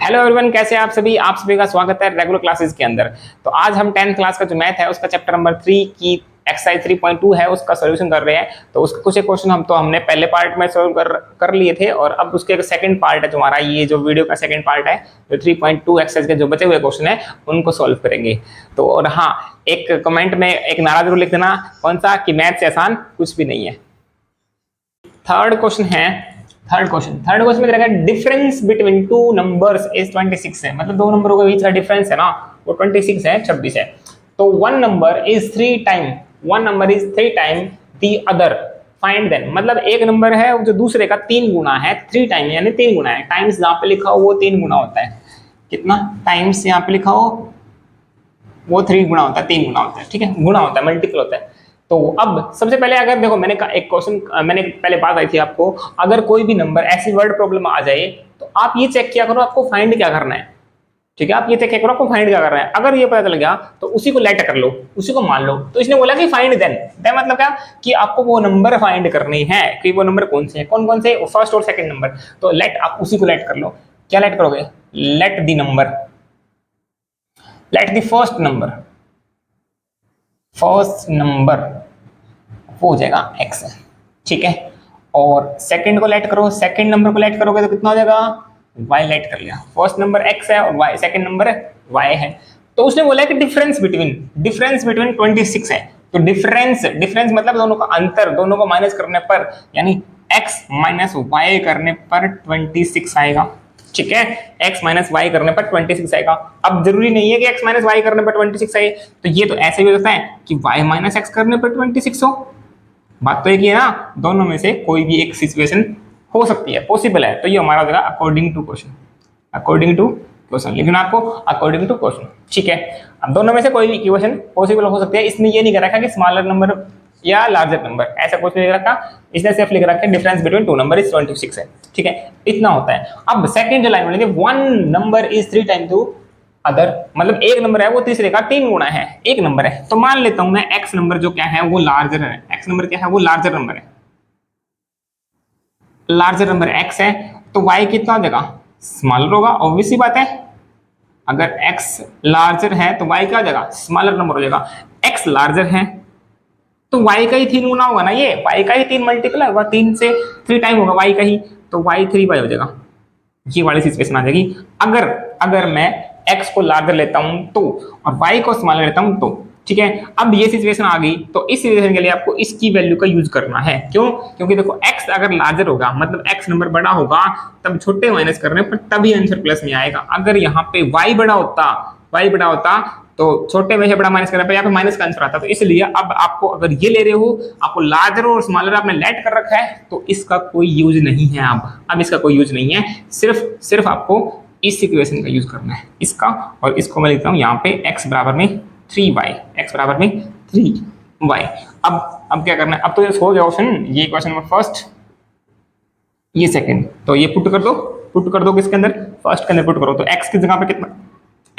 Hello everyone, कैसे हैं आप सभी। आप सभी का स्वागत है रेगुलर क्लासेस के अंदर। तो आज हम 10th क्लास का जो मैथ है उसका चैप्टर नंबर 3 की एक्सरसाइज 3.2 है उसका सॉल्यूशन कर रहे हैं। तो उसके कुछ एक क्वेश्चन हमने पहले पार्ट में सॉल्व कर लिए थे और अब उसके एक सेकंड पार्ट है जो हमारा ये जो वीडियो का सेकंड पार्ट है जो 3.2 एक्सरसाइज के जो बचे हुए क्वेश्चन है उनको सॉल्व करेंगे। तो और हाँ, एक कमेंट में एक नारा जरूर लिख देना, कौन सा, कि मैथ से आसान कुछ भी नहीं है। थर्ड क्वेश्चन में रहेगा difference between two numbers is 26 है। मतलब दो नंबरों के बीच का डिफरेंस है ना वो 26 है, 26 है। तो one number is three time the other, find then. मतलब एक नंबर है जो दूसरे का 3 गुना है, 3 टाइम यानी 3 गुना है। टाइम्स यहाँ पे लिखा हो वो 3 गुना होता है। कितना टाइम्स यहाँ पे लिखा हो वो 3 गुना होता है, 3 गुना होता है। ठीक है, गुना होता है, मल्टीपल होता है। तो अब सबसे पहले अगर देखो, मैंने एक क्वेश्चन मैंने पहले बात आई थी आपको, अगर कोई भी नंबर ऐसी वर्ड प्रॉब्लम आ जाए तो आप ये चेक किया करो आपको फाइंड क्या करना है। ठीक है, आप ये चेक किया करो आपको फाइंड क्या करना है। अगर ये पता चल गया तो उसी को लेट कर लो, उसी को मान लो। तो इसने बोला कि फाइंड देन मतलब क्या, कि आपको वो नंबर फाइंड करनी है कि वो नंबर कौन से हैं, कौन कौन से, फर्स्ट और सेकंड नंबर। तो लेट, आप उसी को लेट कर लो। क्या लेट करोगे? Let the number, let the first number वो हो जाएगा x है। ठीक है, और सेकंड को लेट करो, सेकंड नंबर को लेट करोगे तो कितना हो जाएगा? y लेट कर लिया। फर्स्ट नंबर x है और y सेकंड नंबर y है। तो उसने बोला कि डिफरेंस बिटवीन 26 है। तो डिफरेंस मतलब दोनों का अंतर, दोनों को माइनस करने पर यानी x माइनस वाई करने पर 26 आएगा। ठीक है, x माइनस वाई करने पर 26 आएगा। अब जरूरी नहीं है कि x माइनस वाई करने पर 26 आए, तो ये तो ऐसे भी हो सकता है कि y माइनस एक्स करने पर 26 हो। बात तो एक ही है ना, दोनों में से कोई भी एक सिचुएशन हो सकती है, पॉसिबल है। तो ये हमारा हो जाएगा अकॉर्डिंग टू क्वेश्चन, लेकिन आपको अकॉर्डिंग टू क्वेश्चन। ठीक है, अब दोनों में से कोई भी इक्वेशन पॉसिबल हो सकती है। इसने ये नहीं कर रखा कि स्मॉलर नंबर या लार्जर नंबर, ऐसा कुछ नहीं लिख रखा। इसने सिर्फ लिख रखा है difference between two number is 26 है। ठीक है, इतना होता है। अब सेकंड जो लाइन बोलेंगे, one number is 3 time to other, मतलब एक नंबर है वो तीसरे का 3 गुना है। एक नंबर है तो मान लेता हूं मैं x नंबर जो क्या है वो लार्जर है। x नंबर क्या है? वो लार्जर नंबर है, लार्जर नंबर x है। तो y कितना हो जाएगा? स्मॉलर होगा, ऑब्वियस सी बात है। अगर x लार्जर है तो y क्या हो जाएगा? स्मॉलर नंबर हो जाएगा। x लार्जर है तो y का ही 3 गुना होगा ना, ये y का ही 3 मल्टीपल होगा, 3 से 3 टाइम होगा y का ही, तो y 3y हो जाएगा। ये वाली सिचुएशन आ जाएगी। अगर अगर मैं x को लार्जर लेता हूं तो, और y को स्मॉलर लेता हूं तो। ठीक है, अब ये सिचुएशन आ गई तो इस सिचुएशन के लिए आपको इसकी वैल्यू का यूज करना है। क्यों? क्योंकि देखो x अगर लार्जर होगा मतलब x नंबर बड़ा होगा तब छोटे माइनस करने पर तभी आंसर प्लस में आएगा। अगर यहाँ पे y बड़ा होता तो छोटे में से बड़ा माइनस करने पर यहाँ पे माइनस का आंसर आता। तो इसलिए अब आपको अगर ये ले रहे हो, आपको लार्जर और स्मॉलर आपने लेट कर रखा है, तो इसका कोई यूज नहीं है। अब इसका कोई यूज नहीं है, सिर्फ आपको इस इक्वेशन का यूज करना है, इसका। और इसको मैं लिखता हूँ यहाँ पे x बराबर में 3y, x बराबर में 3y। अब क्या करना है? अब तो ये हो गया ऑप्शन, ये क्वेश्चन नंबर फर्स्ट, ये सेकंड। तो ये पुट कर दो किसके अंदर? फर्स्ट के अंदर पुट करो। तो x की जगह पे कितना?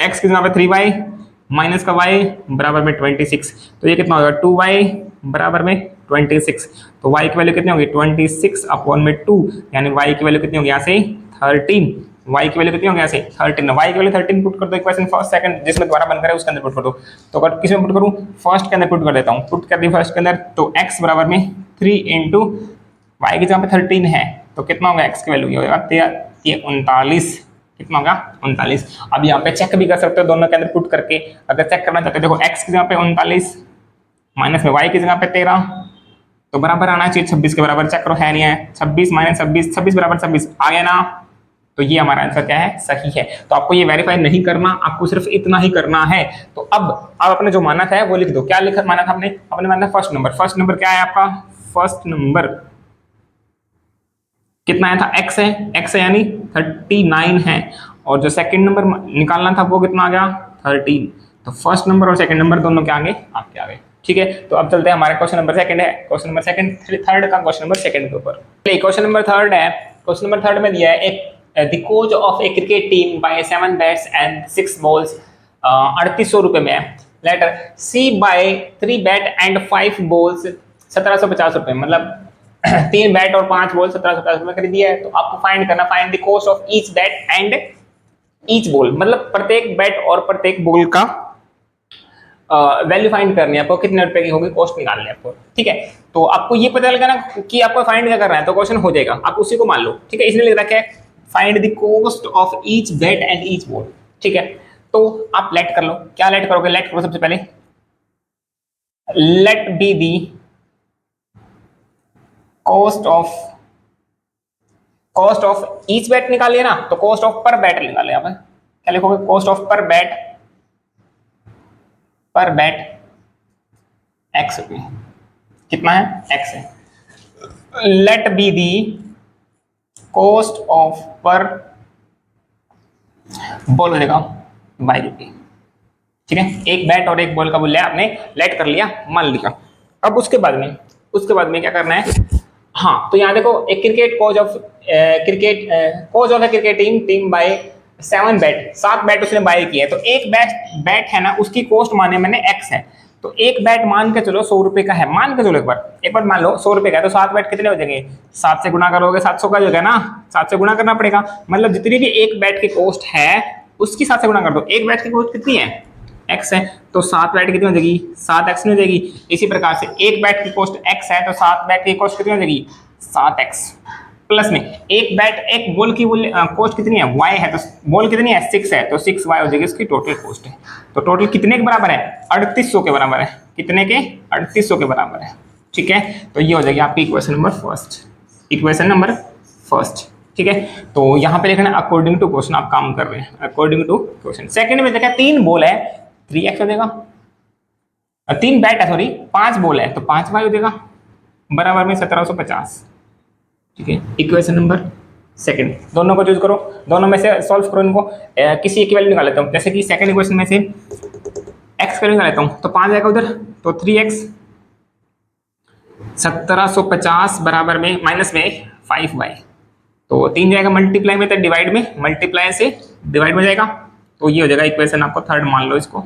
x की जगह पे 3y माइनस का y बराबर में 26। तो ये कितना होगा? 2y बराबर में 26। तो y की वैल्यू कितनी होगी? 26 अपॉन में 2, यानी y की वैल्यू कितनी होगी यहाँ से? 13। y की वैल्यू कितनी होगी यहाँ से? 13। y की वैल्यू 13 पुट कर दो इक्वेशन फर्स्ट सेकंड जिसमें दोबारा बन कर है उसके अंदर पुट कर दो। तो अगर किसमें पुट करूँ? फर्स्ट के अंदर पुट कर देता हूँ। पुट कर दी फर्स्ट के अंदर, तो x बराबर में 3 इंटू y की जगह पे 13 है तो कितना होगा? x की वैल्यू ये होगा 39। कितना होगा? 39। अब यहाँ पे चेक भी कर सकते हो दोनों के अंदर पुट करके। अगर चेक करना चाहते हो, देखो x की जगह पे 39 माइनस में y की जगह पे 13, तो बराबर आना चाहिए 26 के बराबर। चेक करो, है नहीं है? 26 माइनस 26 बराबर 26 आ गया ना। तो ये हमारा आंसर क्या है? सही है। तो आपको ये वेरीफाई नहीं करना, आपको सिर्फ इतना ही करना है। तो अब आपने जो माना था वो लिख दो। क्या लिखा माना था आपने? आपने माना था फर्स्ट नंबर क्या है आपका? फर्स्ट नंबर कितना आया था? x है यानी 39 है। और जो सेकंड नंबर निकालना था वो कितना आ गया? 13। तो फर्स्ट नंबर और सेकंड नंबर दोनों के आगे आपके आगे। ठीक है, तो अब चलते हैं हमारे क्वेश्चन नंबर सेकंड है। क्वेश्चन नंबर सेकंड थर्ड का क्वेश्चन नंबर सेकंड के ऊपर। क्वेश्चन नंबर थर्ड है। क्वेश्चन नंबर थर्ड में दिया है एक the coach of a cricket team buy 7 bats and 6 balls 3800 रुपए में है। Later she buy 3 bat and 5 balls 1750 रुपए, मतलब 3 बैट और 5 बॉल 1750 रुपए खरीदी है। तो आपको फाइंड करना, find the cost of each bat and each ball, मतलब प्रत्येक बैट और प्रत्येक बॉल का वैल्यू फाइंड करनी है आपको, कितने रुपए की होगी, कॉस्ट निकालनी है आपको, ठीक है। तो आपको ये पता लगा ना कि आपको फाइंड क्या करना है, तो क्वेश्चन हो जाएगा, आप उसी को मान लो, ठीक है। इसलिए लिख रखा है find the cost of each bat and each ball, ठीक है। तो आप लेट कर लो, क्या लेट करोगे, लेट करो सबसे पहले, let be the cost of each bat निकालिए ना, तो कॉस्ट ऑफ पर बैट निकाले आप, क्या लिखोगे, cost of per bat x रुपये, कितना है, एक्स है। Let be the cost of per ball हो जाएगा वाई रुपये, ठीक है। एक बैट और एक बॉल का बोल आपने लेट कर लिया, मान लिया। अब उसके बाद में क्या करना है, हाँ तो यहाँ देखो, एक cricket coach of a cricket team buy 7 bat, 7 bat उसने बाय किए, तो एक बैट है ना, उसकी कॉस्ट माने मैंने एक्स है, तो एक बैट मान के चलो 100 रुपए का है, मान के चलो एक बार मान लो 100 रुपए का है, तो 7 बैट कितने हो जाएंगे, 7 से गुना करोगे 700 का जो है ना, 7 से गुना करना पड़ेगा, मतलब जितनी भी एक बैट की कॉस्ट है उसकी 7 से गुना कर दो। एक बैट की कॉस्ट कितनी है, एक्स है, तो 7 बैट कितनी हो जाएगी, 7 एक्स में हो जाएगी। इसी प्रकार से एक बैट की कॉस्ट एक्स है, तो 7 बैट की कॉस्ट कितनी हो जाएगी, 7 एक्स, प्लस में एक बॉल की कॉस्ट कितनी है, वाई है, तो बॉल कितनी है, 6 है, तो 6 वाई हो जाएगी इसकी टोटल कॉस्ट है। तो टोटल कितने के बराबर है, 3800 के बराबर है, कितने के, 3800 के बराबर है, ठीक है। तो ये हो जाएगी आपकी इक्वेशन नंबर फर्स्ट, ठीक है। तो यहाँ पे लिखना अकॉर्डिंग टू क्वेश्चन, आप काम कर रहे हैं अकॉर्डिंग टू क्वेश्चन। सेकंड में देखा 3 बॉल है, 3x हो जाएगा, 3 बैट है सॉरी, 5 बॉल है, तो 5 वाई हो जाएगा, बराबर में 1750, ठीक है। इक्वेशन नंबर सेकंड, दोनों को चूज करो, दोनों में से सॉल्व करो इनको, किसी एक की वैल्यू निकाल लेता हूँ, जैसे कि सेकंड इक्वेशन में से x वैल्यू निकाल लेता हूँ, तो 5 आएगा उधर, तो 3x 1750 बराबर में माइनस में 5y, तो 3 जाएगा मल्टीप्लाई में, तो डिवाइड में, मल्टीप्लाई से डिवाइड में जाएगा, तो ये हो जाएगा इक्वेशन, आपको थर्ड मान लो इसको,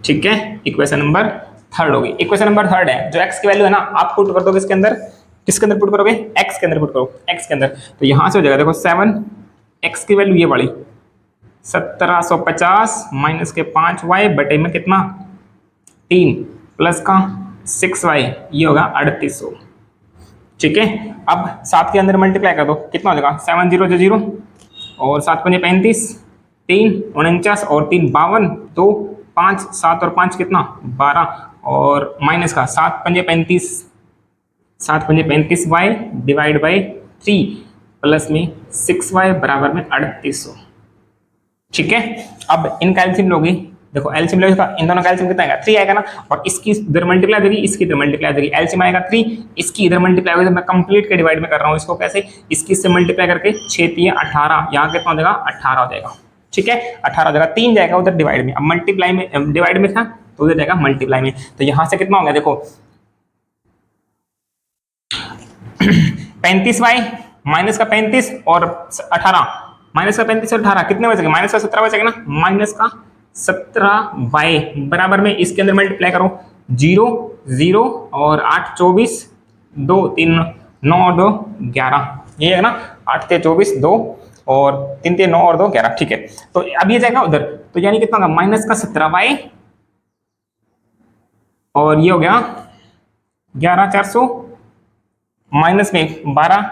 ठीक है। इक्वेशन नंबर थर्ड होगी। इक्वेशन नंबर थर्ड है, जो x की वैल्यू है ना, आप पुट कर दो किसके अंदर पुट करोगे, x के अंदर पुट करो, x के अंदर, तो यहां से हो जाएगा देखो 7 x की वैल्यू ये वाली 1750 माइनस के 5y बटे में कितना 3 प्लस का 6y, ये होगा 3800, ठीक है। अब 7 के अंदर मल्टीप्लाई कर दो, कितना हो जाएगा, 7 0 0 और 7 5 35, 3 49 और 3 52, 2 5 7 और 5 कितना 12, और माइनस का 7 5 35, 7 5 35 y डिवाइड बाई 3 प्लस में 6y बराबर में 3800, ठीक है। अब इनका एलसीएम लोगे, देखो एलसीएम लोगे, इन दोनों का एलसीएम कितना आएगा, 3 आएगा ना, और इसकी इधर मल्टीप्लाई हो जाएगी, इसकी इधर मल्टीप्लाई हो जाएगी, एलसीएम आएगा 3, इसकी इधर मल्टीप्लाई हो जाएगी, मैं कंप्लीट के डिवाइड में कर रहा हूँ इसको, कैसे, इसकी इससे मल्टीप्लाई करके 6 3 18, यहाँ कितना हो जाएगा 18 हो जाएगा, ठीक है। 18 हो जाएगा, 3 जाएगा उधर डिवाइड में, अब मल्टीप्लाई में, डिवाइड में था तो उधर जाएगा मल्टीप्लाई में, तो यहाँ से कितना हो गया देखो 35y माइनस का 35 और 18, माइनस का 35 और 18 कितने बचेगा, माइनस का 17 बचेगा ना, माइनस का 17y बराबर में इसके अंदर मल्टीप्लाई करो, 0 0 और 8 24, 2 3 9 और 2 11, ये है ना, 8 3 24 2 और 3 3 9 और 2 11, ठीक है। तो अब ये जाएगा उधर, तो यानी कितना होगा, माइनस का 17y और ये हो गया 11 400 माइनस में 12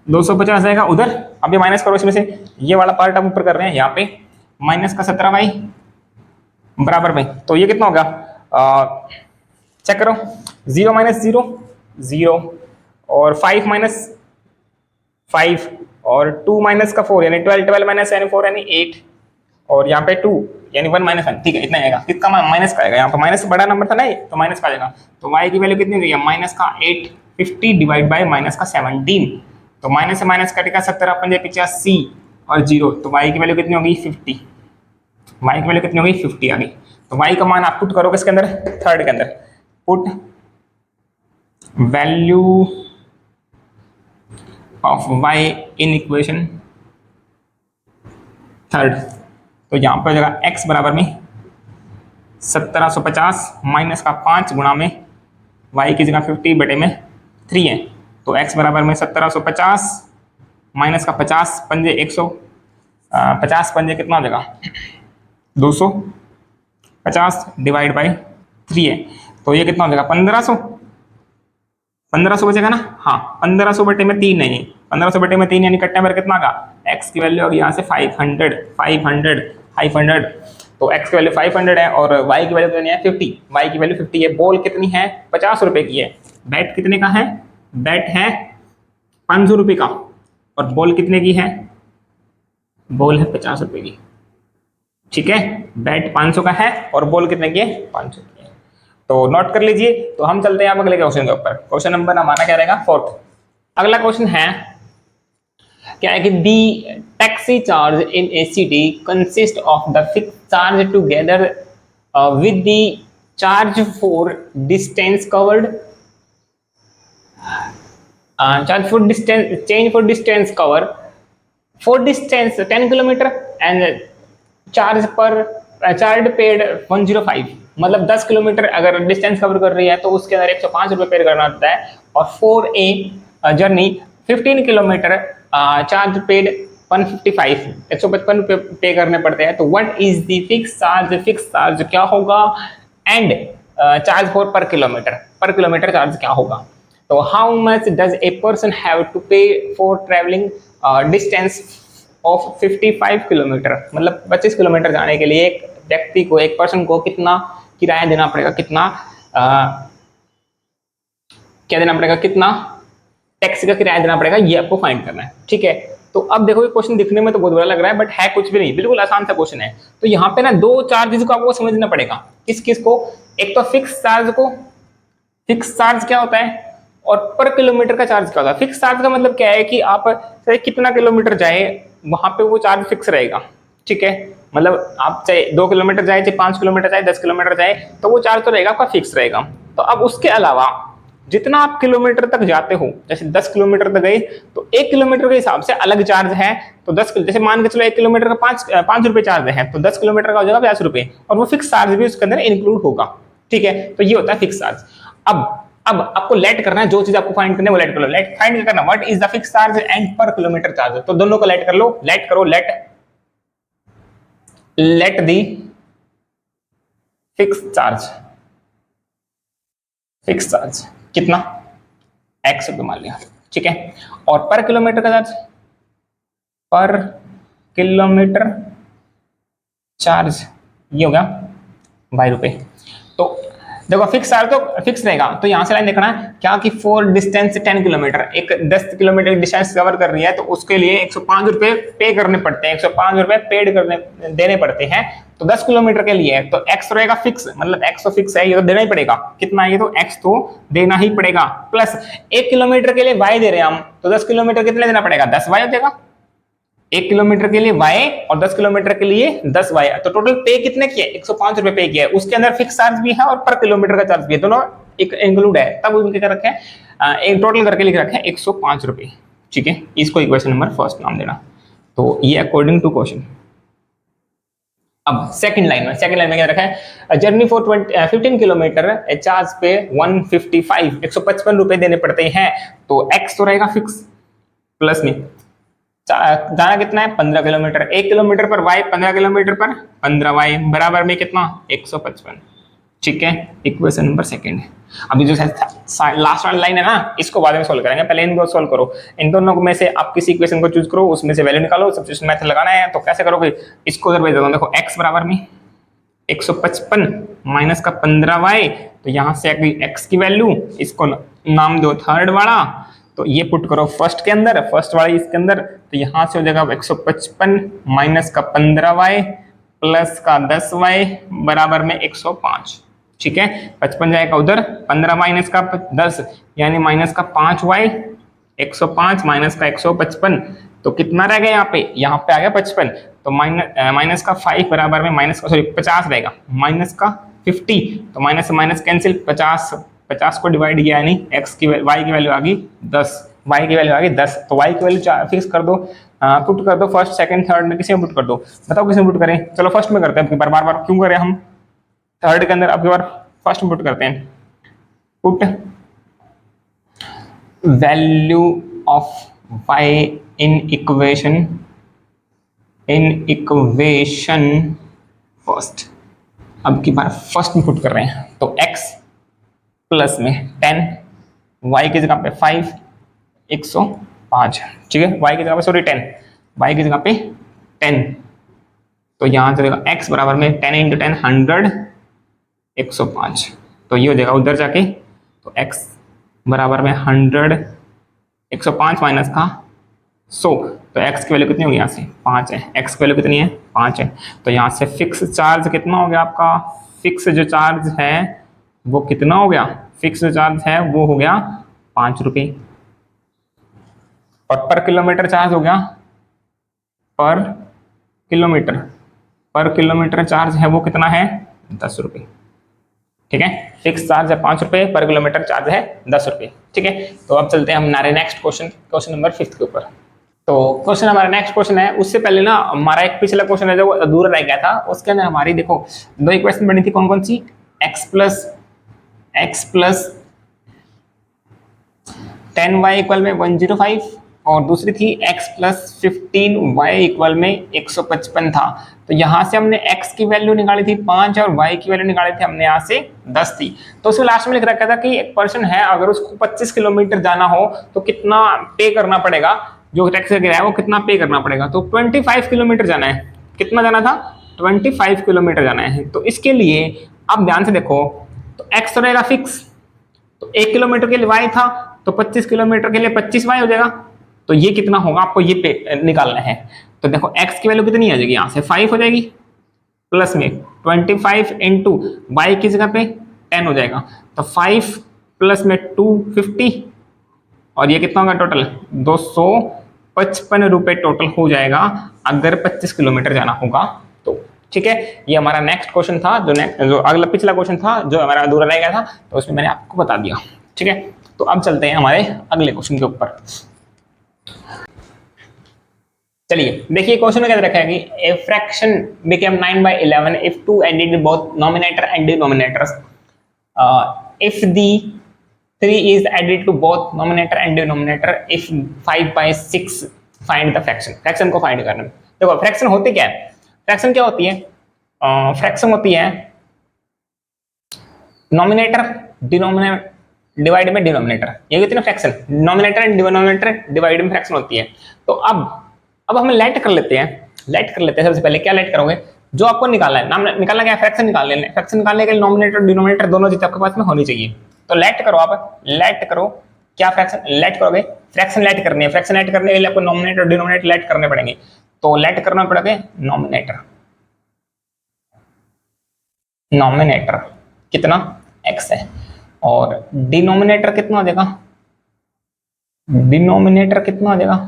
250 आएगा उधर। अब ये माइनस करो इसमें से, ये वाला पार्ट हम ऊपर कर रहे हैं, यहाँ पे माइनस का 17y बराबर में, तो ये कितना होगा, चेक करो, 0 माइनस 0 0 और 5 माइनस 5 और 2 माइनस का 4 यानी 12 12 माइनस यानी 4 यानी 8 और यहाँ पे 2 यानी 1 माइनस 1, ठीक है, इतना आएगा, कितना माइनस का आएगा, यहाँ पे माइनस बड़ा नंबर था ना ये, तो माइनस का आ जाएगा, तो y की वैल्यू कितनी हो गई, माइनस का 850 डिवाइड बाय माइनस का 17, तो माइनस से माइनस कटेगा 17 5 85 और 0, तो y की वैल्यू कितनी होगी 50, y की वैल्यू कितनी होगी 50 आ गई। तो y का मान आप पुट करोगे इसके अंदर, थर्ड के अंदर, put value of y in equation third, तो यहाँ पर हो जाएगा x बराबर में 1750 माइनस का 5 गुणा में y की जगह 50 बटे में 3 है, तो x बराबर में 1750 माइनस का 50 पंजे 100 50 पंजे कितना हो जाएगा 200, 50 डिवाइड बाई 3 है तो ये कितना हो जाएगा 1500, 1500 बचेगा ना। हाँ 1500 बटे में 3 नहीं, 1500 बटे में 3 यानी कट्टे पर कितना का x की वैल्यू होगी यहाँ से 500, 500, 500। तो x की वैल्यू 500 है और y की वैल्यू कितनी है 50, y की वैल्यू 50 है। बॉल कितनी है 50 रुपए की है। बैट कितने का है, बैट है 500 रुपए का और बॉल कितने की है, बॉल है 50 रुपए की। ठीक है, बैट 500 का है और बॉल कितने की है 500 की है। तो नोट कर लीजिए। तो हम चलते हैं आप अगले क्वेश्चन के ऊपर। क्वेश्चन नंबर हमारा क्या रहेगा 4th। अगला क्वेश्चन है क्या है कि the taxi charge in a city consist of the fix charge together with the charge for distance covered, charge for distance, change for distance cover for distance 10 kilometre and charge per charge paid 105। मतलब 10 kilometre अगर distance cover कर रही है तो उसके अंदर 105 रुपए पे करना होता है और for a journey 15 kilometre charge paid 155, 155 रुपए पे करने पड़ते हैं। तो what is the fix charge क्या होगा and charge for per kilometre charge क्या होगा। तो how much does a person have to pay for travelling distance of 55 kilometre. मतलब 25 किलोमीटर जाने के लिए एक व्यक्ति को, एक पर्सन को कितना किराया देना पड़ेगा, कितना क्या देना पड़ेगा, कितना टैक्सी का किराया देना पड़ेगा, ये आपको फाइंड करना है। ठीक है, तो अब देखो ये क्वेश्चन दिखने में तो बहुत बड़ा लग रहा है बट है कुछ भी नहीं, बिल्कुल आसान सा क्वेश्चन है। तो यहाँ पे ना दो चार्जेस को आपको समझना पड़ेगा, किस किस को। एक तो फिक्स चार्ज को, फिक्स चार्ज क्या होता है, और पर किलोमीटर का चार्ज क्या होता है। फिक्स चार्ज का मतलब क्या है कि आप चाहे कितना किलोमीटर जाए वहां पे वो चार्ज फिक्स रहेगा। ठीक है, मतलब आप चाहे 2 किलोमीटर जाए, चाहे 5 किलोमीटर जाए, 10 किलोमीटर जाए, तो वो चार्ज तो रहेगा आपका फिक्स रहेगा। तो अब उसके अलावा जितना आप किलोमीटर तक जाते हो, जैसे 10 किलोमीटर तक गए तो 1 किलोमीटर के हिसाब से अलग चार्ज है। तो 10 जैसे मान के चलो 1 किलोमीटर का 5 रुपए चार्ज है तो 10 किलोमीटर का हो जाएगा 50 रुपए और वो फिक्स चार्ज भी उसके अंदर इंक्लूड होगा। ठीक है, तो ये होता है फिक्स चार्ज। अब आपको लेट करना है, जो चीज आपको फाइंड करना है वो लेट कर लो। लेट फाइंड करना what is the fix charge and पर किलोमीटर चार्ज। तो दोनों को लेट कर लो, लेट करो, लेट दी फिक्स चार्ज कितना x रुपये मान लिया। ठीक है, और पर किलोमीटर का चार्ज, पर किलोमीटर चार्ज ये हो गया y रुपये। तो देखो फिक्स चार्ज तो फिक्स रहेगा। तो यहां से लाइन देखना है क्या कि फॉर डिस्टेंस 10 किलोमीटर, एक 10 किलोमीटर की डिस्टेंस कवर कर रही है तो उसके लिए 105 रुपए पे करने पड़ते हैं, 105 रुपए पेड करने देने पड़ते हैं। तो 10 किलोमीटर के लिए तो x रहेगा फिक्स, मतलब x तो फिक्स है, ये तो देना ही पड़ेगा। कितना है ये, तो x तो देना ही पड़ेगा। प्लस 1 किलोमीटर के लिए y दे रहे हैं हम, तो 10 किलोमीटर कितने देना पड़ेगा, 10y हो जाएगा। 1 किलोमीटर के लिए y और 10 किलोमीटर के लिए 10y। तो टोटल पे कितने किए, 105 रुपए पे किया है। उसके अंदर फिक्स चार्ज भी है और पर किलोमीटर का चार्ज भी है, दोनों एक इंक्लूड है। तब उनके कर रखे हैं एक टोटल करके लिख रखे हैं 105 रुपए। ठीक है, इसको इक्वेशन नंबर फर्स्ट नाम देना। तो ये अकॉर्डिंग टू क्वेश्चन। अब सेकंड लाइन में क्या रखा है, जर्नी फॉर 15 किलोमीटर चार्ज पे 155, 155 रुपए देने पड़ते हैं। तो x तो रहेगा फिक्स, प्लस में जाना कितना है 15 किलोमीटर, 1 किलोमीटर पर y, 15 किलोमीटर पर 15y बराबर में कितना 155। ठीक है, इक्वेशन नंबर सेकंड। अभी जो लास्ट वाली लाइन है ना इसको बाद में सोल्व करेंगे, पहले इनको सोल्व करो। इन दोनों में से आप किसी इक्वेशन को चूज करो, उसमें से वैल्यू निकालो, सब्स्टिट्यूशन मेथड लगाना है। तो कैसे करोगे, इसको उधर भेज दो। देखो x बराबर में 155 माइनस का 15y, तो यहां से x की वैल्यू, इसको नाम दो थर्ड वाला, तो ये पुट करो फर्स्ट के अंदर, फर्स्ट वाली इसके अंदर। तो यहां से हो जाएगा 155 माइनस का 15y प्लस का 10y बराबर में 105। ठीक है, 55 जाएगा उधर, 15 माइनस का 10 यानी माइनस का 5y, 105 माइनस का 155, तो कितना रह गया यहाँ पे आ गया 55। तो माइनस का 5 बराबर में माइनस का 50 रहेगा, माइनस का 50, तो माइनस से माइनस कैंसिल, 50 को डिवाइड किया यानी x की y की वैल्यू आ गई 10, y की वैल्यू आ गई 10। तो y की वैल्यू फिक्स कर दो, पुट कर दो फर्स्ट सेकंड थर्ड में, किसी में पुट कर दो, बताओ किसी में पुट करें। चलो फर्स्ट में करते हैं, बार बार क्यों करें हम, थर्ड के अंदर अब बार फर्स्ट में पुट करते हैं। Put value of y in in equation first, अब की बार फर्स्ट में पुट कर रहे हैं, तो x प्लस में 10, y की जगह पे 5, 105, ठीक है, y की जगह पे सॉरी 10, y की जगह पे 10, तो यहाँ चलेगा x बराबर में 10 इंटू 10 100, 105, तो ये हो जाएगा उधर जाके, तो x बराबर में 100, 105 माइनस का 100, तो x की वैल्यू कितनी होगी यहाँ से 5 है, x की वैल्यू कितनी है 5 है, तो यहाँ से फिक्स चार्ज कितना हो गया आपका, फिक्स जो चार्ज है वो कितना हो गया, फिक्स जो चार्ज है वो हो गया 5 रुपये, और पर किलोमीटर चार्ज हो गया, पर किलोमीटर चार्ज है वो कितना है 10 रुपये, ठीक है, फिक्स चार्ज है 5 रुपये, पर किलोमीटर चार्ज है 10 रुपये, ठीक है। तो अब चलते हैं हम हमारे नेक्स्ट क्वेश्चन नंबर 5 के ऊपर। तो क्वेश्चन हमारा नेक्स्ट क्वेश्चन है, उससे पहले ना हमारा एक पिछला क्वेश्चन है जो अधूरा रह गया था, उसके अंदर हमारी देखो दो इक्वेशन बनी थी, कौन कौन सी, x प्लस 10y इक्वल में 105, और दूसरी थी x प्लस 15y इक्वल में 155 था। तो यहाँ से हमने x की वैल्यू निकाली थी 5 और y की वैल्यू निकाली थी हमने यहाँ से 10 थी। तो उसमें लास्ट में लिख रखा था कि एक पर्सन है, अगर उसको 25 किलोमीटर जाना हो तो कितना पे करना पड़ेगा, जो टैक्स गिरा है वो कितना पे करना पड़ेगा। तो 25 किलोमीटर जाना है, कितना जाना था 25 किलोमीटर जाना है। तो इसके लिए आप ध्यान से देखो, तो x तो रहेगा फिक्स, तो 1 किलोमीटर के लिए y था, तो 25 किलोमीटर के लिए 25y हो जाएगा। तो ये कितना होगा आपको ये पे निकालना है। तो देखो x की वैल्यू कितनी आ जाएगी, यहाँ से 5 हो जाएगी, प्लस में 25 इंटू वाई की जगह पे 10 हो जाएगा, तो 5 प्लस में 2 50, और ये कितना होगा टोटल 255 रुपये टोटल हो जाएगा अगर 25 किलोमीटर जाना होगा तो, ठीक है। ये हमारा नेक्स्ट क्वेश्चन था, जो अगला पिछला क्वेश्चन था जो हमारा अधूरा रह गया था, तो उसमें मैंने आपको बता दिया, ठीक है। तो अब चलते हैं हमारे अगले क्वेश्चन के ऊपर। चलिए देखिए क्वेश्चन में क्या रखा है कि a fraction became 9/11 if 2 added both numerator and denominators, if the 3 is added to both numerator and denominator, if 5/6 find the fraction। Fraction को फाइंड करना है। देखो फ्रैक्शन होती क्या है, फ्रैक्शन क्या होती है, फ्रैक्शन होती है नॉमिनेटर डिनोमिनेटर डिवाइड में डिनोमिनेटर, ये होती है ना fraction, nominator and denominator divide में फ्रैक्शन होती है। तो अब हम लेट कर लेते हैं, सबसे पहले क्या लेट करोगे, जो आपको निकालना है, नाम निकालना क्या है, फ्रैक्शन निकालना है। फ्रैक्शन निकालने के लिए नॉमिनेटर डिनोमिनेटर दोनों चीज आपके पास में होनी चाहिए। तो लेट करो, आप लेट करो, क्या फ्रैक्शन लेट करोगे, फ्रैक्शन लेट करनी है। फ्रैक्शन लेट करने के लिए आपको नॉमिनेटर डिनोमिनेटर लेट करने पड़ेंगे। तो लेट करना पड़ेगा नॉमिनेटर कितना x है, और डिनोमिनेटर कितना हो जाएगा, डिनोमिनेटर कितना हो जाएगा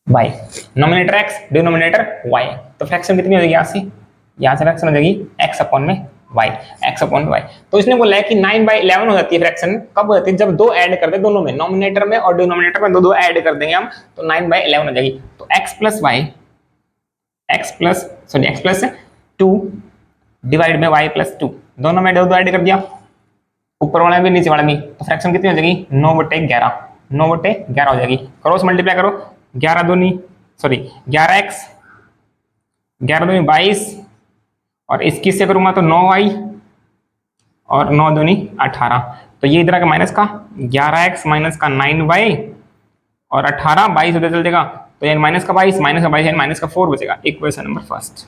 y, nominator x denominator y। तो फ्रैक्शन कितनी हो जाएगी, यहाँ से फ्रैक्शन हो जाएगी x अपॉन में y। तो इसने बोला है कि 9/11 हो जाती है फ्रैक्शन, कब हो जाती है, जब दो ऐड कर दे दोनों में, नॉमिनेटर में और डिनोमिनेटर में दो ऐड कर देंगे हम, तो 9/11 हो जाएगी। तो x प्लस 2 डिवाइड में y प्लस 2, दोनों में दो ऐड कर दिया, ऊपर वाला भी नीचे वाला भी, तो फ्रैक्शन कितनी हो जाएगी 9/11 हो जाएगी। क्रॉस मल्टीप्लाई करो, 11 दूनी 11x 11 दूनी 22, और इसकी से करूंगा तो 9y और 9 दूनी 18। तो ये इधर का माइनस का 11x माइनस का 9y और 18 22 उधर चल जाएगा, तो ये माइनस का 22 माइनस का 4 बचेगा। इक्वेशन नंबर फर्स्ट,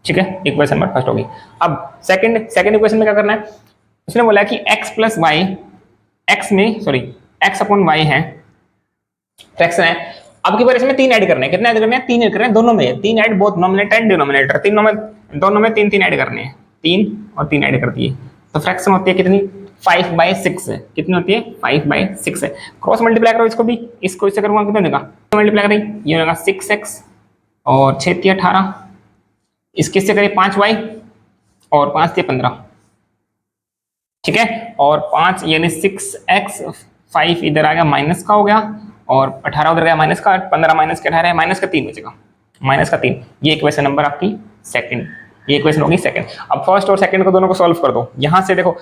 ठीक है, इक्वेशन नंबर फर्स्ट होगी। अब सेकंड इक्वेशन में क्या करना है, उसने बोला कि x plus y, x upon y है फ्रैक्शन है। अब की बार इसमें 3 ऐड करने हैं, कितने ऐड करने हैं, 3 ऐड करने हैं, दोनों में 3 add, both nominator and denominator, दोनों में 3 ऐड करने हैं, 3 और 3 ऐड कर दिए, तो फ्रैक्शन होती है कितनी 5/6 है, कितनी होती है 5/6 है। क्रॉस मल्टीप्लाई करो इसको भी, इसको इससे करूंगा कितना देगा, मल्टीप्लाई करें ये होगा 6x और 6 × 18, इसके से करें 5y और 5 × 15, ठीक है, और 5 यानी 6x, 5 इधर आ गया माइनस का हो गया, और 18 उधर गया माइनस का, 15 माइनस के 18 है, माइनस का 3 बचेगा, माइनस का 3। ये इक्वेशन नंबर आपकी सेकंड, ये इक्वेशन होगी सेकंड। अब फर्स्ट और सेकंड को दोनों को सॉल्व कर दो। यहाँ से देखो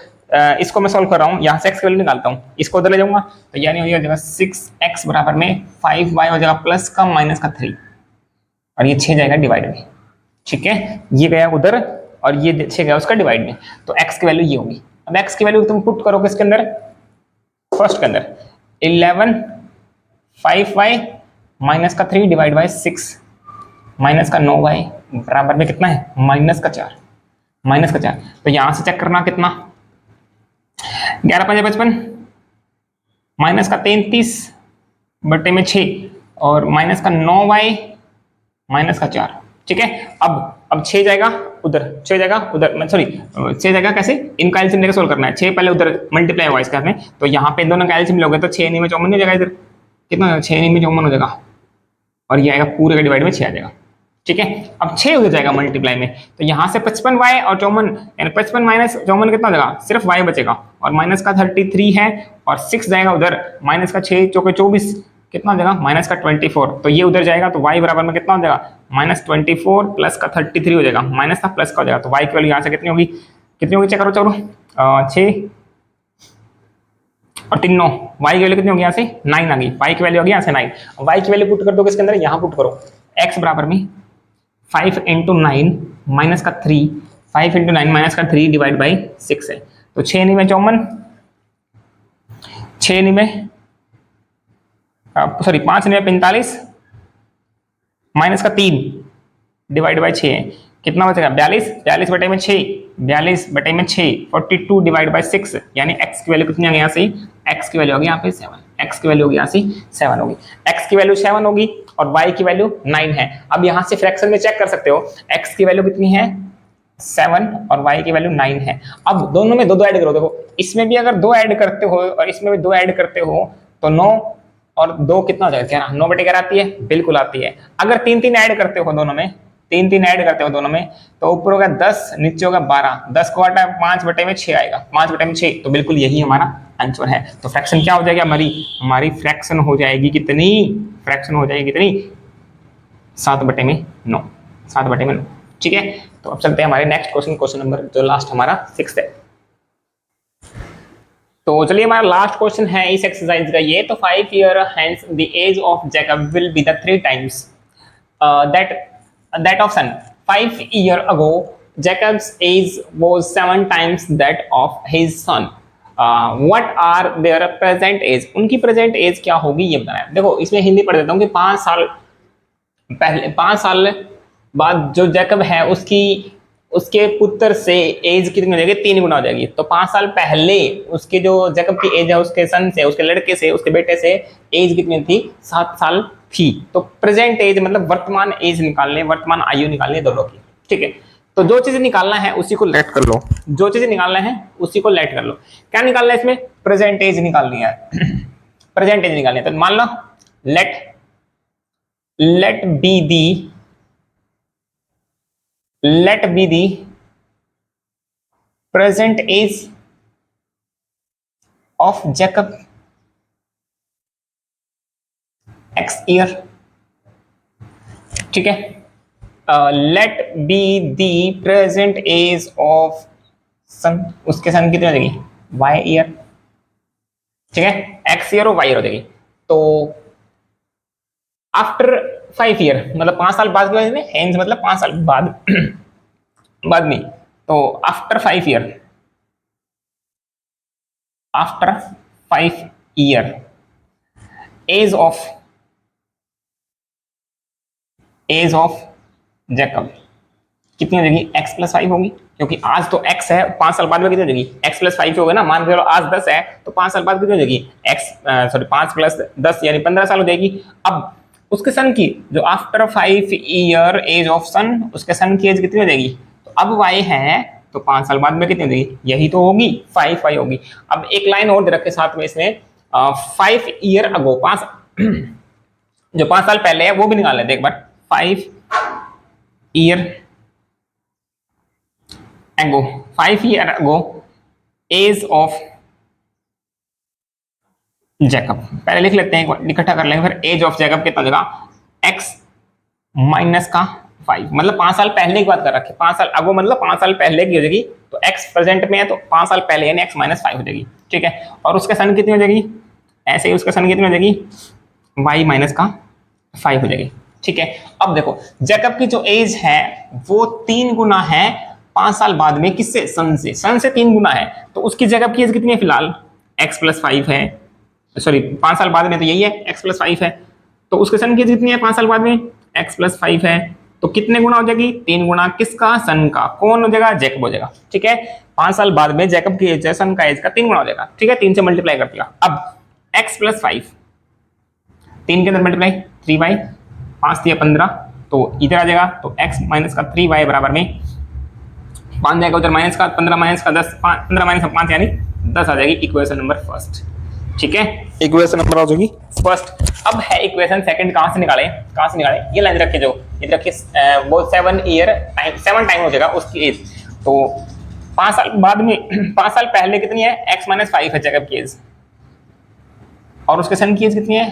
इसको मैं सॉल्व कर रहा हूँ, यहाँ से x की वैल्यू निकालता हूँ, इसको उधर ले जाऊंगा, तो यानी हो जाएगा 6x बराबर में 5y हो जाएगा प्लस का माइनस का 3, और ये 6 जाएगा डिवाइड में, ठीक है, ये गया उधर और ये 6 गया उसका डिवाइड में, तो x की वैल्यू ये होगी। अब x की वैल्यू तुम पुट करो किसके अंदर, फर्स्ट के अंदर, 11 5y माइनस का 3 डिवाइड बाई 6 माइनस का 9y बराबर में कितना है, माइनस का 4, माइनस का 4। तो यहां से चेक करना कितना, 11 5 55 माइनस का 33 बटे में 6 और माइनस का 9y माइनस का 4, ठीक है। अब 6 जाएगा उधर, 6 जाएगा उधर, सॉरी 6 जाएगा कैसे, इनका एलसीएम लेकर सोल्व करना है, 6 पहले उधर मल्टीप्लाई हुआ इसका में, तो यहाँ पे दोनों का एलसीएम लोगे तो 6 में 54 हो जाएगा, इधर कितना 6 में 54 हो जाएगा और ये आएगा पूरे का डिवाइड में 6 आ जाएगा, ठीक है। अब 6 हो जाएगा मल्टीप्लाई में, तो यहाँ से 55y और 54 यानी 55 माइनस 54 कितना हो जाएगा, सिर्फ y बचेगा और माइनस का 33 है और 6 जाएगा उधर, माइनस का 6 चौके 24 कितना हो जाएगा, माइनस का 24, तो ये उधर जाएगा तो y बराबर में कितना हो जाएगा, माइनस 24 प्लस का 33 हो जाएगा, माइनस का प्लस का हो जाएगा, तो y की वैल्यू यहाँ से कितनी होगी, कितनी होगी चेक करो, चलो 6 और 3 9, y की वैल्यू कितनी होगी यहाँ से 9 आ गई, y की वैल्यू आ गई यहाँ से 9, y की वैल्यू पुट कर दो किसके अंदर, यहाँ पुट करो, x बराबर में 5 इंटू 9 माइनस का 3, 5 इंटू 9 माइनस का 3 डिवाइड बाई 6 है, तो 6 में 54, 6 में सॉरी 5 में 45 माइनस का 3 डिवाइड बाई 6 है, कितना बचेगा 42, 42 बटे में 6, 42 बटे में 6 42 डिवाइड बाई 6, यानी x की वैल्यू कितनी आ गई यहाँ से, x की वैल्यू होगी यहाँ पे 7, x की वैल्यू होगी यहाँ से 7 होगी, x की वैल्यू 7 होगी और y की वैल्यू 9 है। अब यहाँ से फ्रैक्शन में चेक कर सकते हो, x की वैल्यू कितनी है 7 और y की वैल्यू 9 है। अब दोनों में 2 2 ऐड करो, देखो इसमें भी अगर 2 ऐड करते हो और इसमें भी 2 ऐड करते हो तो 9 और 2 कितना हो जाएगा, क्या 9 बटे 11 आती है, बिल्कुल आती है। अगर 3 3 ऐड करते हो दोनों में, 3 3 ऐड करते हो दोनों में, तो ऊपर होगा 10 नीचे होगा 12, 10 को हटा 5 बटे में 6 आएगा, 5 बटे में 6, तो बिल्कुल यही हमारा आंसर है। तो फ्रैक्शन क्या हो जाएगी हमारी फ्रैक्शन हो जाएगी कितनी, फ्रैक्शन हो जाएगी कितनी 7 बटे में 9, 7 बटे में 9, ठीक है। तो अब चलते हैं हमारे नेक्स्ट क्वेश्चन, क्वेश्चन नंबर जो लास्ट हमारा 6 है। तो चलिए हमारा लास्ट क्वेश्चन है इस एक्सरसाइज का ये, तो 5 year hence the age of Jacob will be the 3 times that of son. 5 years ago Jacob's age was 7 times that of his son. What are their present age? उनकी present age क्या होगी ये बताना है। देखो इसमें हिंदी पढ़ देता हूँ कि 5 साल पहले, 5 साल बाद जो जैकब है उसके पुत्र से एज कितनी हो जाएगी, 3 गुना हो जाएगी। तो 5 साल पहले उसके जो जैकब की एज है उसके सन से, उसके लड़के से, उसके बेटे से एज कितनी थी, 7 साल थी। तो प्रेजेंट एज मतलब वर्तमान एज निकालने, वर्तमान आयु निकालने दोनों की, ठीक है। तो जो चीज निकालना है उसी को लेट कर लो, जो चीज निकालना है उसी को लेट कर लो। क्या निकालना है इसमें, प्रेजेंट एज निकालनी है, प्रेजेंट एज निकालनी है। तो मान लो let be the present age of Jacob x year, ठीक है। Let be the present age of son, उसके सन कितनी हो जाएगी y ईयर, ठीक है, x ईयर और y ईयर हो जाएगी। तो आफ्टर 5 ईयर मतलब 5 साल बाद में, हेंस मतलब 5 साल बाद बाद में, तो after 5 year, after 5 year age of Jacob कितनी हो जाएगी, x प्लस 5 होगी, क्योंकि आज तो x है, 5 साल बाद में कितनी हो जाएगी, x प्लस 5 होगा ना। मान के चलो आज 10 है तो 5 साल बाद कितनी हो जाएगी, x 5 प्लस 10 यानी 15 साल हो जाएगी। अब उसके सन की जो after 5 year age of son, उसके सन की एज कितनी हो जाएगी, तो अब y है तो 5 साल बाद में कितनी हो जाएगी, यही तो होगी 5 y होगी। अब एक लाइन और दे रखे साथ में इसमें, 5 ईयर अगो, 5 जो 5 साल पहले है वो भी निकाल लेते एक बार। 5 year ago, 5 year ago age of Jacob, पहले लिख लेते हैं, इकट्ठा कर लेंगे फिर। एज ऑफ जैकब कितना हो जाएगा, x माइनस का 5, मतलब 5 साल पहले की बात कर रखे, 5 साल अगो मतलब 5 साल पहले की हो जाएगी। तो x प्रेजेंट में है तो 5 साल पहले यानी x माइनस 5 हो जाएगी, ठीक है। और उसके सन कितनी हो जाएगी, ऐसे ही उसके सन कितनी हो जाएगी, y माइनस का 5 हो जाएगी, ठीक है। अब देखो जैकब की जो एज है वो 3 गुना है 5 साल बाद में, किससे? सन से। सन से 3 गुना है, तो उसकी जैकब की एज कितनी है फिलहाल? x + 5 है, सॉरी 5 साल बाद में तो यही है x + 5 है, तो उसके सन की एज कितनी है 5 साल बाद में? x + 5 है, तो कितने गुना हो जाएगी? 3 गुना। किसका? सन का। कौन हो जाएगा? जैकब हो जाएगा। ठीक है, 5 साल बाद में जैकब की एज है सन का एज का 3 गुना हो जाएगा। ठीक है, 3 से मल्टीप्लाई कर दिया। अब x + 5 3 के अंदर मल्टीप्लाई 3y, 5 दिया 15, तो इधर आ जाएगा, तो x - 3y बराबर में 5 जाएगा उधर, माइनस का 15 - 10, 15 - 5 यानी 10 आ जाएगी। Equation number first. ठीक है, इक्वेशन नंबर आ जाएगी फर्स्ट। अब है इक्वेशन सेकंड, कहां से निकाले? कहां से निकाले? ये लाइन रखे, जो ये रखिए, वो 7 ईयर टाइम 7 टाइम हो जाएगा उसकी एज। तो 5 साल बाद में 5 साल पहले कितनी है? x - 5 है जैकब की एज, और उसके सन की एज कितनी है?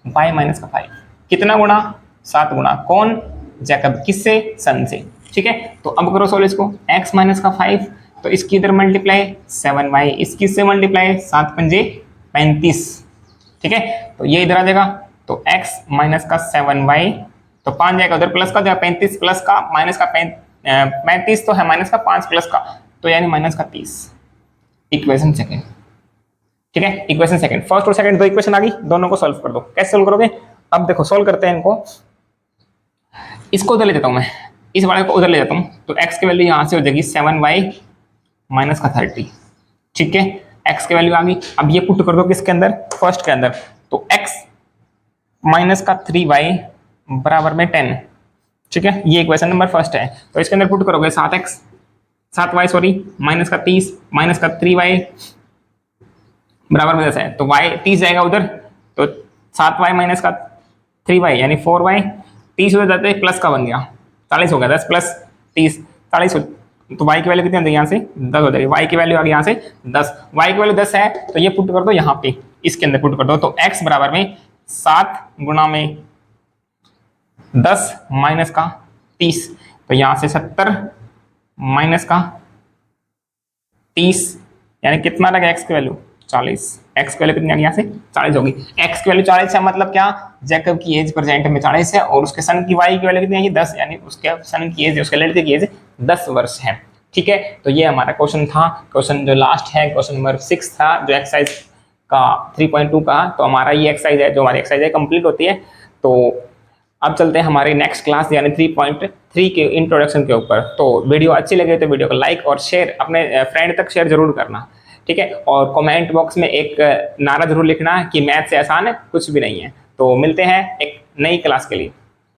y - 5। कितना गुना? 7 गुना। कौन? जैकब। किससे? सन से। ठीक है, तो अब करो सोल्व इसको। x - 5, तो इसकी इधर मल्टीप्लाई 7y, इसकी से मल्टीप्लाई 7 पंजे 35। ठीक है, तो ये इधर आ जाएगा, तो x - 7y, तो 5 जाएगा उधर, प्लस का जाएगा 35, प्लस का माइनस का 35 तो है, माइनस का 5 प्लस का, तो यानी -30। Equation second. ठीक है, इक्वेशन सेकंड। फर्स्ट और सेकंड दो इक्वेशन आ गई, दोनों को सॉल्व कर दो। कैसे सॉल्व करोगे? अब देखो सॉल्व करते हैं इनको। इसको उधर ले जाता हूं मैं, इस वाले को उधर ले जाता हूं, तो x की वैल्यू यहां से हो जाएगी 7y - 30। ठीक है, x की वैल्यू आ गई। अब ये पुट कर दो किसके अंदर? फर्स्ट के अंदर, तो x - 3y बराबर में 10। ठीक है, ये इक्वेशन नंबर फर्स्ट है, तो इसके अंदर पुट करोगे 7y सॉरी -30 - 3y बराबर में 10 है, तो y 30 जाएगा उधर, तो 7y - 3y यानी 4y, 30 उधर जाते प्लस का बन गया 40 हो गया, 10 + 30 40 हो, तो y की वैल्यू कितनी हो जाएगी? यहाँ से 10 हो जाएगी। y की वैल्यू आ गई यहाँ से 10, y की वैल्यू 10 है, तो ये पुट कर दो यहाँ पे, इसके अंदर पुट कर दो, तो x बराबर में 7 गुना में 10 माइनस का 30, तो यहाँ से 70 माइनस का 30 यानी कितना लगा? x की वैल्यू 40। x की वैल्यू कितनी आ गई? यहाँ से 40 होगी। x की वैल्यू 40 है, मतलब क्या? जैकब की एज प्रेजेंट में 40 है, और उसके सन की y की वैल्यू कितनी आएगी? 10, यानी उसके सन की एज, उसके लड़के की एज 10 वर्ष है। ठीक है, तो ये हमारा क्वेश्चन था। क्वेश्चन जो लास्ट है क्वेश्चन नंबर 6 था, जो एक्सरसाइज का 3.2 का, तो हमारा ये एक्सरसाइज है, जो हमारी एक्सरसाइज है कंप्लीट होती है। तो अब चलते हैं हमारी नेक्स्ट क्लास यानी 3.3 के इंट्रोडक्शन के ऊपर। तो वीडियो अच्छी लगे तो वीडियो को लाइक और शेयर, अपने फ्रेंड तक शेयर जरूर करना। ठीक है, और कमेंट बॉक्स में एक नारा जरूर लिखना कि मैथ से आसान है कुछ भी नहीं है। तो मिलते हैं एक नई क्लास के लिए।